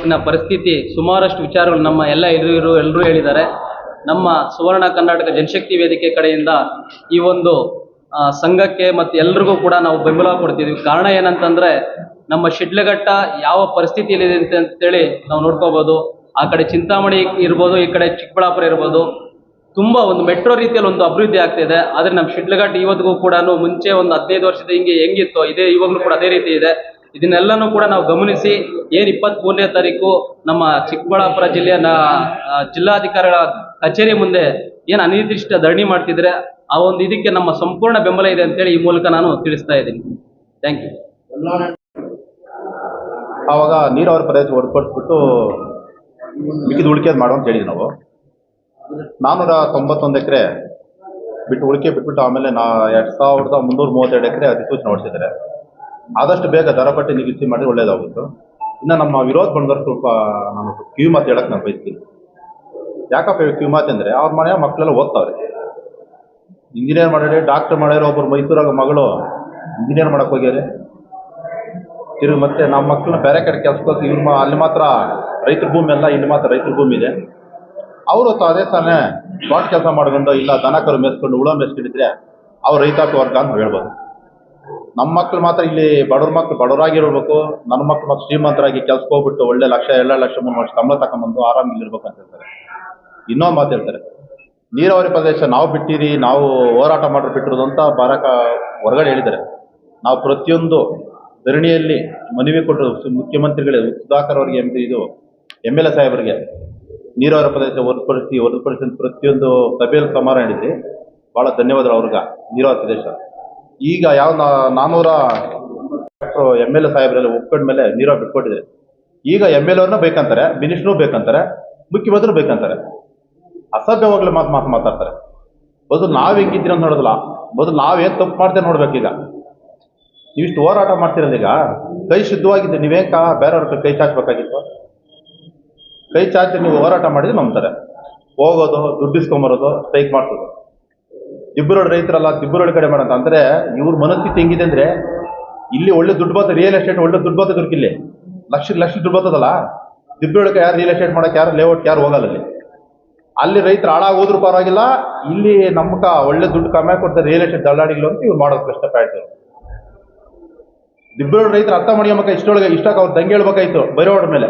ಇವತ್ತಿನ ಪರಿಸ್ಥಿತಿ ಸುಮಾರಷ್ಟು ವಿಚಾರಗಳು ನಮ್ಮ ಎಲ್ಲರೂ ಹೇಳಿದ್ದಾರೆ. ನಮ್ಮ ಸುವರ್ಣ ಕರ್ನಾಟಕ ಜನಶಕ್ತಿ ವೇದಿಕೆ ಕಡೆಯಿಂದ ಈ ಒಂದು ಸಂಘಕ್ಕೆ ಮತ್ತು ಎಲ್ರಿಗೂ ಕೂಡ ನಾವು ಬೆಂಬಲ ಕೊಡ್ತಿದ್ವಿ. ಕಾರಣ ಏನಂತಂದ್ರೆ ನಮ್ಮ ಶಿಡ್ಲಘಟ್ಟ ಯಾವ ಪರಿಸ್ಥಿತಿಯಲ್ಲಿದೆ ಅಂತೇಳಿ ನಾವು ನೋಡ್ಕೋಬಹುದು. ಆ ಕಡೆ ಚಿಂತಾಮಣಿ ಇರ್ಬೋದು, ಈ ಕಡೆ ಚಿಕ್ಕಬಳ್ಳಾಪುರ ಇರ್ಬೋದು, ತುಂಬಾ ಒಂದು ಮೆಟ್ರೋ ರೀತಿಯಲ್ಲಿ ಒಂದು ಅಭಿವೃದ್ಧಿ ಆಗ್ತಿದೆ. ಆದ್ರೆ ನಮ್ಮ ಶಿಡ್ಲಘಟ್ಟ ಇವತ್ತಿಗೂ ಕೂಡ ಮುಂಚೆ ಒಂದು 15 ವರ್ಷದ ಹೆಂಗಿತ್ತು ಇದೇ ಇವಾಗಲೂ ಕೂಡ ಅದೇ ರೀತಿ ಇದೆ. ಇದನ್ನೆಲ್ಲನೂ ಕೂಡ ನಾವು ಗಮನಿಸಿ ಏನು 23ನೇ ತಾರೀಕು ನಮ್ಮ ಚಿಕ್ಕಬಳ್ಳಾಪುರ ಜಿಲ್ಲೆಯ ಜಿಲ್ಲಾಧಿಕಾರಿಗಳ ಕಚೇರಿ ಮುಂದೆ ಏನು ಅನಿರ್ದಿಷ್ಟ ಧರಣಿ ಮಾಡ್ತಿದ್ರೆ ಆ ಒಂದು ಇದಕ್ಕೆ ನಮ್ಮ ಸಂಪೂರ್ಣ ಬೆಂಬಲ ಇದೆ ಅಂತೇಳಿ ಈ ಮೂಲಕ ನಾನು ತಿಳಿಸ್ತಾ ಇದ್ದೀನಿ. Thank you. ಆವಾಗ ನೀರಾವರಿ ಪ್ರದೇಶ ಹೊರತುಪಡಿಸ್ಬಿಟ್ಟು ಮಿಕ್ಕಿದ ಉಳಿಕೆದು ಮಾಡೋ ಅಂತ ಹೇಳಿದ್ವಿ ನಾವು. 491 ಎಕರೆ ಬಿಟ್ಬಿಟ್ಟು ಆಮೇಲೆ 2332 ಎಕರೆ ಅಧಿಸೂಚನೆ ಹೊರಡಿಸಿದ್ದಾರೆ. ಆದಷ್ಟು ಬೇಗ ದರಪಟ್ಟಿ ನಿಗದಿ ಮಾಡಿ ಒಳ್ಳೇದಾಗುತ್ತೆ. ಇನ್ನು ನಮ್ಮ ವಿರೋಧ ಬಂದವರು ಸ್ವಲ್ಪ ನಾನು ಕಿವಿ ಮಾತು ಹೇಳಕ್ಕೆ ನಾನು ಬಯಸ್ತೀನಿ. ಯಾಕಪ್ಪ ಕಿವಿ ಮಾತು ಅಂದರೆ ಅವ್ರ ಮನೆಯ ಮಕ್ಕಳೆಲ್ಲ ಓದ್ತಾವ್ರೆ, ಇಂಜಿನಿಯರ್ ಮಾಡ್ಯಾರೆ, ಡಾಕ್ಟರ್ ಮಾಡ್ಯಾರ. ಒಬ್ಬರು ಮೈಸೂರಾಗ ಮಗಳು ಇಂಜಿನಿಯರ್ ಮಾಡಕ್ಕೆ ಹೋಗ್ಯಾರೆ. ತಿರುಗಿ ಮತ್ತೆ ನಮ್ಮ ಮಕ್ಕಳನ್ನ ಬೇರೆ ಕಡೆ ಕೆಲಸಕ್ಕೆ ಅಲ್ಲಿ ಮಾತ್ರ ರೈತರ ಭೂಮಿ ಅಲ್ಲ, ಇಲ್ಲಿ ಮಾತ್ರ ರೈತರ ಭೂಮಿ ಇದೆ. ಅವರು ಅದೇ ತಾನೇ ತೋಟ ಕೆಲಸ ಮಾಡ್ಕೊಂಡು ಇಲ್ಲ ದನ ಕರು ಮೇಸ್ಕೊಂಡು ಹುಳ ಮೇಸ್ಕೊಂಡಿದ್ರೆ ಅವ್ರು ರೈತಾಪಿ ವರ್ಗ ಅಂತ ಹೇಳ್ಬೋದು. ನಮ್ಮ ಮಕ್ಳು ಮಾತ್ರ ಇಲ್ಲಿ ಬಡವ್ರ ಮಕ್ಳು ಬಡವರಾಗಿರ್ಬೇಕು, ನನ್ನ ಮಕ್ಳು ಮತ್ತು ಶ್ರೀಮಂತರಾಗಿ ಕೆಲ್ಸಕ್ಕೆ ಹೋಗ್ಬಿಟ್ಟು ಒಳ್ಳೆ 1,00,000 2 ಲಕ್ಷ 3 ವರ್ಷ ಸಂಬಳ ತಗೊಂಬಂದು ಆರಾಮಿಗೆ ಇರ್ಬೇಕು ಅಂತ ಹೇಳ್ತಾರೆ. ಇನ್ನೊಂದು ಮಾತು ಹೇಳ್ತಾರೆ, ನೀರಾವರಿ ಪ್ರದೇಶ ನಾವು ಬಿಟ್ಟಿರಿ, ನಾವು ಹೋರಾಟ ಮಾಡ್ರು ಬಿಟ್ಟಿರೋದು ಅಂತ ಹೊರಗಡೆ ಹೇಳಿದ್ದಾರೆ. ನಾವು ಪ್ರತಿಯೊಂದು ಧರಣಿಯಲ್ಲಿ ಮನವಿ ಕೊಟ್ಟರು ಮುಖ್ಯಮಂತ್ರಿಗಳೇ, ಸುಧಾಕರ್ ಅವರಿಗೆ MLA ಸಾಹೇಬರಿಗೆ ನೀರಾವರಿ ಪ್ರದೇಶ ಹೊರತುಪಡಿಸಿ ಪ್ರತಿಯೊಂದು ಸಭೆಯಲ್ಲಿ ಸಮಾರಂಭ ಹೇಳಿದ್ರಿ. ಭಾಳ ಧನ್ಯವಾದಗಳು ಅವ್ರಿಗೆ. ನೀರಾವರಿ ಪ್ರದೇಶ ಈಗ ಯಾವ 400 MLA ಸಾಹೇಬರೆಲ್ಲ ಒಪ್ಕೊಂಡ್ಮೇಲೆ ನೀರಾವರಿ ಬಿಟ್ಕೊಟ್ಟಿದೆ. ಈಗ MLA ಅವ್ರನ್ನ ಬೇಕಂತಾರೆ, ಮಿನಿಸ್ಟ್ರು ಬೇಕಂತಾರೆ, ಮುಖ್ಯಮಂತ್ರಿ ಬೇಕಂತಾರೆ. ಅಸಭ್ಯವಾಗ್ಲೂ ಮಾತಾಡ್ತಾರೆ. ಬದಲು ನಾವು ಹೆಂಗಿದ್ದೀರ ಅಂತ ನೋಡೋದಿಲ್ಲ, ಬದಲು ನಾವೇನು ತಪ್ಪು ಮಾಡ್ತೇವೆ ನೋಡ್ಬೇಕೀಗ. ನೀವಿಷ್ಟು ಹೋರಾಟ ಮಾಡ್ತಿರೋದು ಈಗ ಕೈ ಶುದ್ಧವಾಗಿದ್ದೆ, ನೀವೇಕ ಬೇರೆಯವ್ರ ಕೈ ಚಾಚಬೇಕಾಗಿತ್ತು? ಕೈ ಚಾಚಿ ನೀವು ಹೋರಾಟ ಮಾಡಿದ್ರೆ ನಂಬ್ತಾರೆ. ಹೋಗೋದು, ದುಡ್ಡು ಇಸ್ಕೊಂಬರೋದು, ಸ್ಟ್ರೈಕ್ ಮಾಡ್ಸೋದು. ದಿಬ್ಬರೋಡ್ ರೈತರಲ್ಲ, ದಿಬ್ಬರೋಡ್ ಕಡೆ ಮಾಡೋಂತ ಅಂದರೆ ಇವ್ರ ಮನಸ್ಥಿತಿ ಹೆಂಗಿದೆ ಅಂದರೆ, ಇಲ್ಲಿ ಒಳ್ಳೆ ದುಡ್ಡು ಬರ್ತದೆ, ರಿಯಲ್ ಎಸ್ಟೇಟ್ ಒಳ್ಳೆ ದುಡ್ಡು ಬರ್ತದೆ. ಇಲ್ಲಿ ಲಕ್ಷ ದುಡ್ಡು ಬರ್ತದಲ್ಲ, ದಿಬ್ಬರೋಡಕ್ಕೆ ಯಾರು ರಿಯಲ್ ಎಸ್ಟೇಟ್ ಮಾಡೋಕೆ ಯಾರು ಲೇಔಟ್ ಯಾರು ಹೋಗಲ್ಲ. ಅಲ್ಲಿ ರೈತರು ಹಾಳಾಗೋದ್ರೂ ಪರವಾಗಿಲ್ಲ, ಇಲ್ಲಿ ನಮ್ಗೆ ಒಳ್ಳೆ ದುಡ್ಡು ಕಮ್ಮಿ ಕೊಡ್ತಾರೆ ರಿಯಲ್ ಎಸ್ಟೇಟ್ ದಳ್ಳಾಳಿಗಳು ಅಂತ ಇವ್ರು ಮಾಡೋದು ಕಷ್ಟಪಡ್ತಾರೆ. ದಿಬ್ಬರೋಡ್ ರೈತರು ಅರ್ಥ ಮಾಡ್ಯಮಕ್ಕ ಇಷ್ಟಕ್ಕೆ ಅವ್ರು ದಂಗೆ ಹೇಳ್ಬೇಕಾಯ್ತು ಬೈರೋಡ್ ಮೇಲೆ.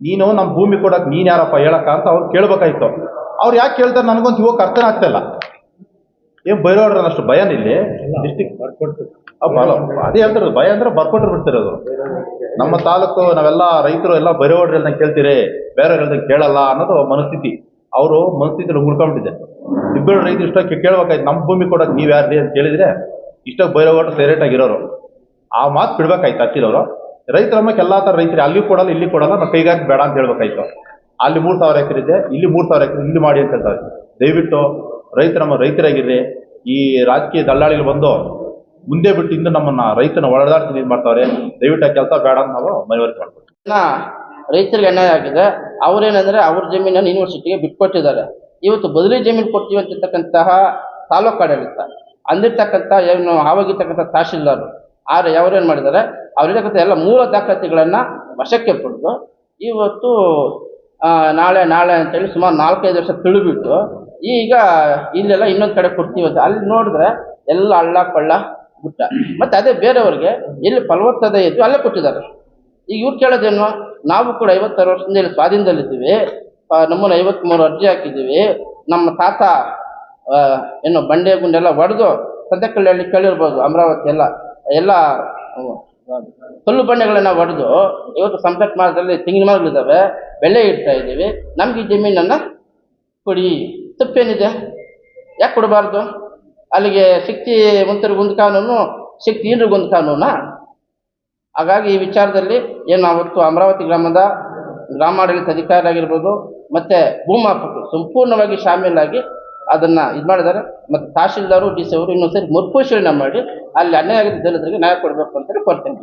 ನೀನು ನಮ್ಮ ಭೂಮಿ ಕೊಡಕ್ಕೆ ನೀನು ಯಾರಪ್ಪ ಹೇಳಕ್ಕ ಅಂತ ಅವ್ರು ಕೇಳ್ಬೇಕಾಯ್ತು. ಅವ್ರು ಯಾಕೆ ಕೇಳ್ತಾರೆ ನನಗಂತೂ ಹೋಗಕ್ಕೆ ಅರ್ಥನೇ ಆಗ್ತಾಯಿಲ್ಲ. ಏನು ಬೈರೋಡ್ರ ಅಷ್ಟು ಭಯನ ಇಲ್ಲಿ ಡಿಸ್ಟಿಕ್ ಅದೇ ಹೇಳ್ತಿರೋದು, ಭಯ ಅಂದ್ರೆ ಬರ್ಕೊಟ್ರು ಬಿಡ್ತಿರೋದು. ನಮ್ಮ ತಾಲೂಕು ನಾವೆಲ್ಲ ರೈತರು ಎಲ್ಲ ಬೈರೋಡ್ರು ಹೇಳ್ದಂಗೆ ಕೇಳ್ತೀರಿ, ಬೇರೆ ಹೇಳ್ದಂಗೆ ಕೇಳಲ್ಲ ಅನ್ನೋದು ಮನಸ್ಥಿತಿ. ಅವರು ಮನಸ್ಥಿತಿಯಲ್ಲಿ ಉಳ್ಕೊಂಡ್ಬಿಟ್ಟಿದೆ. ದಿಬ್ಬರೋಡ್ ರೈತರು ಇಷ್ಟಕ್ಕೆ ಕೇಳ್ಬೇಕಾಯ್ತು, ನಮ್ಮ ಭೂಮಿ ಕೊಡಕ್ಕೆ ನೀವು ಯಾರು ಅಂತ ಕೇಳಿದ್ರೆ ಇಷ್ಟಕ್ಕೆ ಬೈರೋಡ್ ಸೈಲೆಂಟ್ ಆಗಿರೋರು. ಆ ಮಾತು ಬಿಡ್ಬೇಕಾಯ್ತು ಹಚ್ಚಿರೋರು. ರೈತರ ಅಮ್ಮಕ್ಕೆ ಎಲ್ಲ ಥರ ರೈತರು ಅಲ್ಲಿ ಕೊಡಲ್ಲ ಇಲ್ಲಿ ಕೊಡಲ್ಲ, ನಾವು ಕೈಗಾರಿಕೆ ಬೇಡ ಅಂತ ಹೇಳ್ಬೇಕಾಯ್ತು. ಅಲ್ಲಿ 3,000 ಎಕರೆ ಇದೆ, ಇಲ್ಲಿ 3,000 ಎಕರೆ ಇಲ್ಲಿ ಮಾಡಿ ಅಂತ ಹೇಳ್ತಾರೆ. ದಯವಿಟ್ಟು ರೈತರಾಗಿರ್ರಿ. ಈ ರಾಜಕೀಯ ದಳ್ಳಾಳಿಗಳು ಬಂದು ಮುಂದೆ ಬಿಟ್ಟು ಇಂದು ನಮ್ಮನ್ನ ರೈತನ ಒಳದಾಡ್ತಿ ಇದು ಮಾಡ್ತಾವ್ರೆ. ದಯವಿಟ್ಟು ಆ ಕೆಲಸ ಬೇಡ ಅಂತ ನಾವು ಮನವರಿಕೆ ಮಾಡ್ತೀವಿ. ರೈತರಿಗೆ ಅನ್ಯಾಯ ಆಗಿದೆ. ಅವ್ರೇನಂದ್ರೆ ಅವ್ರ ಜಮೀನನ್ನು ಯೂನಿವರ್ಸಿಟಿಗೆ ಬಿಟ್ಕೊಟ್ಟಿದ್ದಾರೆ. ಇವತ್ತು ಬದಲಿ ಜಮೀನು ಕೊಡ್ತೀವಿ ಅಂತಿರ್ತಕ್ಕಂತಹ ತಾಲೂಕು ಆಡಳಿತ ಅಂದಿರ್ತಕ್ಕಂಥ ಏನು ಆವಾಗಿರ್ತಕ್ಕಂಥ ತಹಶೀಲ್ದಾರ್ ಅವ್ರೇನು ಮಾಡಿದ್ದಾರೆ, ಅವರಿರ್ತಕ್ಕಂಥ ಎಲ್ಲ ಮೂಲ ದಾಖಲಾತಿಗಳನ್ನು ವಶಕ್ಕೆ ಪಡೆದು ಇವತ್ತು ನಾಳೆ ಅಂತೇಳಿ ಸುಮಾರು 4-5 ವರ್ಷ ತಿಳಿಬಿಟ್ಟು ಈಗ ಇಲ್ಲೆಲ್ಲ ಇನ್ನೊಂದು ಕಡೆ ಕೊಡ್ತೀವಿ ಅಂತ ಅಲ್ಲಿ ನೋಡಿದ್ರೆ ಎಲ್ಲ ಹಳ್ಳ ಕೊಳ್ಳ ಗುಟ್ಟ. ಮತ್ತು ಅದೇ ಬೇರೆಯವ್ರಿಗೆ ಎಲ್ಲಿ ಫಲವತ್ತತೆ ಇದ್ದು ಅಲ್ಲೇ ಕೊಟ್ಟಿದ್ದಾರೆ. ಈಗ ಇವ್ರು ಕೇಳೋದೇನು, ನಾವು ಕೂಡ 56 ವರ್ಷದಿಂದ ಇಲ್ಲಿ ಸ್ವಾಧೀನದಲ್ಲಿದ್ದೀವಿ, ನಮ್ಮನ್ನು 53 ಅರ್ಜಿ ಹಾಕಿದ್ದೀವಿ, ನಮ್ಮ ತಾತ ಏನು ಬಂಡೆ ಗುಂಡೆಲ್ಲ ಹೊಡೆದು ಸದ್ಯಕಳ್ಳಿ ಕೇಳಿರ್ಬೋದು, ಅಮರಾವತಿ ಎಲ್ಲ ಕಲ್ಲು ಬಂಡೆಗಳನ್ನ ಹೊಡೆದು ಇವತ್ತು ಸಂಪರ್ಕ ಮಾರ್ಗದಲ್ಲಿ ತೆಂಗಿನ ಮರಗಳಿದ್ದಾವೆ, ಬೆಳೆ ಇಡ್ತಾ ಇದ್ದೀವಿ. ನಮ್ಗೆ ಈ ಜಮೀನನ್ನು ಕೊಡಿ, ತಪ್ಪೇನಿದೆ? ಯಾಕೆ ಕೊಡಬಾರ್ದು? ಅಲ್ಲಿಗೆ ಶಕ್ತಿ ಮಂತ್ರಿಗೊಂದು ಕಾನೂನು, ಶಕ್ತಿ ಹೀನರಿಗೊಂದು ಕಾನೂನಾ? ಹಾಗಾಗಿ ಈ ವಿಚಾರದಲ್ಲಿ ಏನು ಅವತ್ತು ಅಮರಾವತಿ ಗ್ರಾಮದ ಗ್ರಾಮಾಡಳಿತ ಅಧಿಕಾರಿ ಆಗಿರ್ಬೋದು ಮತ್ತು ಭೂಮಾಪಕರು ಸಂಪೂರ್ಣವಾಗಿ ಶಾಮೀಲಾಗಿ ಅದನ್ನು ಇದು ಮಾಡಿದ್ದಾರೆ. ಮತ್ತು ತಹಶೀಲ್ದಾರು DC ಅವರು ಇನ್ನೊಂದ್ಸರಿ ಮರುಪರಿಶೀಲನೆ ಮಾಡಿ ಅಲ್ಲಿ ಅನ್ಯಾಯ ಆಗಿದ್ದ ದಲಿತರಿಗೆ ನ್ಯಾಯ ಕೊಡಬೇಕು ಅಂತೇಳಿ ಕೋರ್ತೇನೆ.